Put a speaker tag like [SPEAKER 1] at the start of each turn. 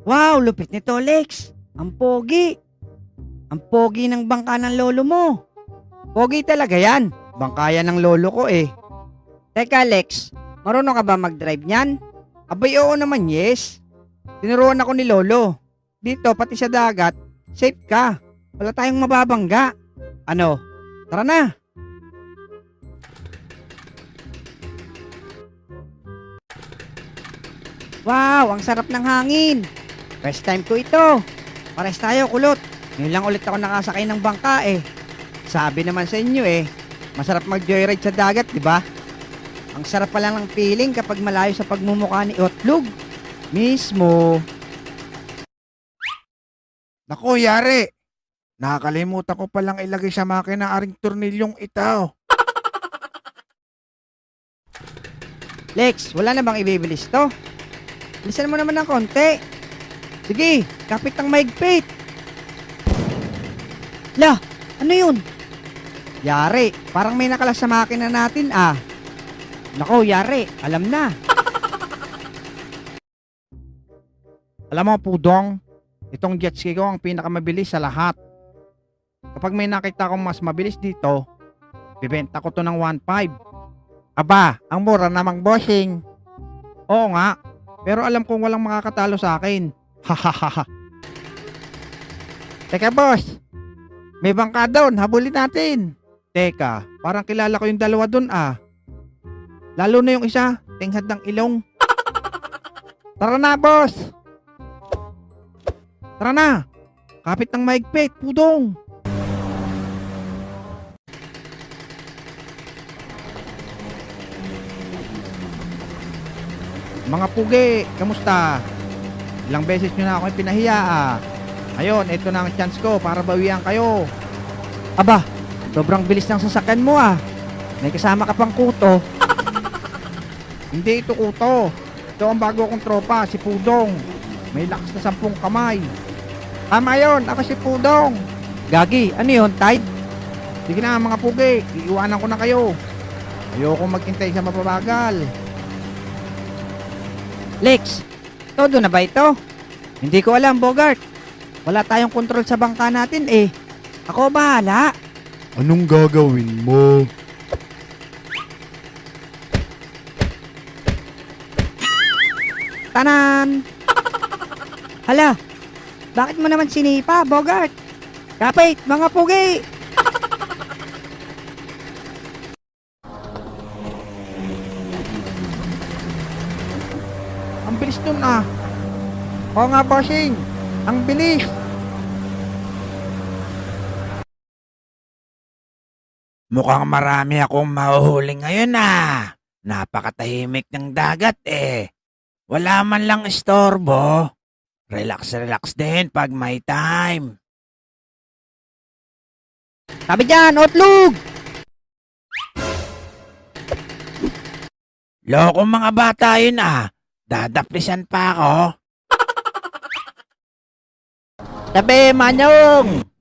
[SPEAKER 1] Wow, lupit nito, Lex. Ang pogi. Ang pogi ng bangka ng lolo mo. Pogi talaga yan. Bangka yan ng lolo ko eh. Teka, Lex. Marunong ka ba mag-drive niyan? Abay, oo naman, yes. Tinuruan ako ni lolo. Dito, pati sa dagat, safe ka. Wala tayong mababangga. Ano? Tara na. Wow, ang sarap ng hangin. First time ko ito. Pares tayo, kulot. Ngayon lang ulit ako nakasakay ng bangka eh. Sabi naman sa inyo eh, masarap mag-joyride sa dagat, di ba? Ang sarap pala ng feeling kapag malayo sa pagmumukha ni Otlog. Mismo.
[SPEAKER 2] Naku, yari. Nakakalimutan ko palang ilagay sa makina aring tornilyong itaw.
[SPEAKER 1] Lex, wala na bang ibibilis to? Bilisan mo naman ng konti. Sige, kapit ng mahigpit. La, ano yun? Yari, parang may nakalas sa makina natin ah. Nako, yari, alam na.
[SPEAKER 2] Alam mo, Pudong, itong jet ski ko ang pinakamabilis sa lahat. Kapag may nakita akong mas mabilis dito, bibenta ko to ng 1.5. Aba, ang mura namang bossing. Oo nga, pero alam kong walang makakatalo sa akin. Hahaha. Teka boss, may bangka doon, habulin natin. Teka, parang kilala ko yung dalawa doon ah. Lalo na yung isa, tinghad ng ilong. Tara na boss. Tara na, kapit ng mahigpit, Pudong. Mga pugi, kamusta? Ilang beses nyo na ako pinahiya ah. Ngayon, ito na ang chance ko para bawian kayo.
[SPEAKER 1] Aba, sobrang bilis ng sasakyan mo ah. May kasama ka pang kuto.
[SPEAKER 2] Hindi ito kuto. Ito ang bago kong tropa, si Pudong. May lakas na 10 kamay. Tama yun, ako si Pudong.
[SPEAKER 1] Gagi, ano yun, Tide?
[SPEAKER 2] Sige na mga pugi, iiwanan ko na kayo. Ayoko maghintay sa mababagal.
[SPEAKER 1] Lex, todo na ba ito? Hindi ko alam, Bogart. Wala tayong kontrol sa bangka natin eh. Ako bahala.
[SPEAKER 3] Anong gagawin mo?
[SPEAKER 1] Tanan! Hala, bakit mo naman sinipa, Bogart? Kapit, mga pugi!
[SPEAKER 2] Ang bilis nun ah. Oo nga bossing, ang bilis. Mukhang marami akong mahuhuli ngayon ah. Napakatahimik ng dagat eh. Wala man lang istorbo. Relax din pag may time.
[SPEAKER 1] Sabi dyan, Otlog!
[SPEAKER 2] Lokong mga bata yun ah. Dadaplisan pa ako.
[SPEAKER 1] Sabi, Manyong!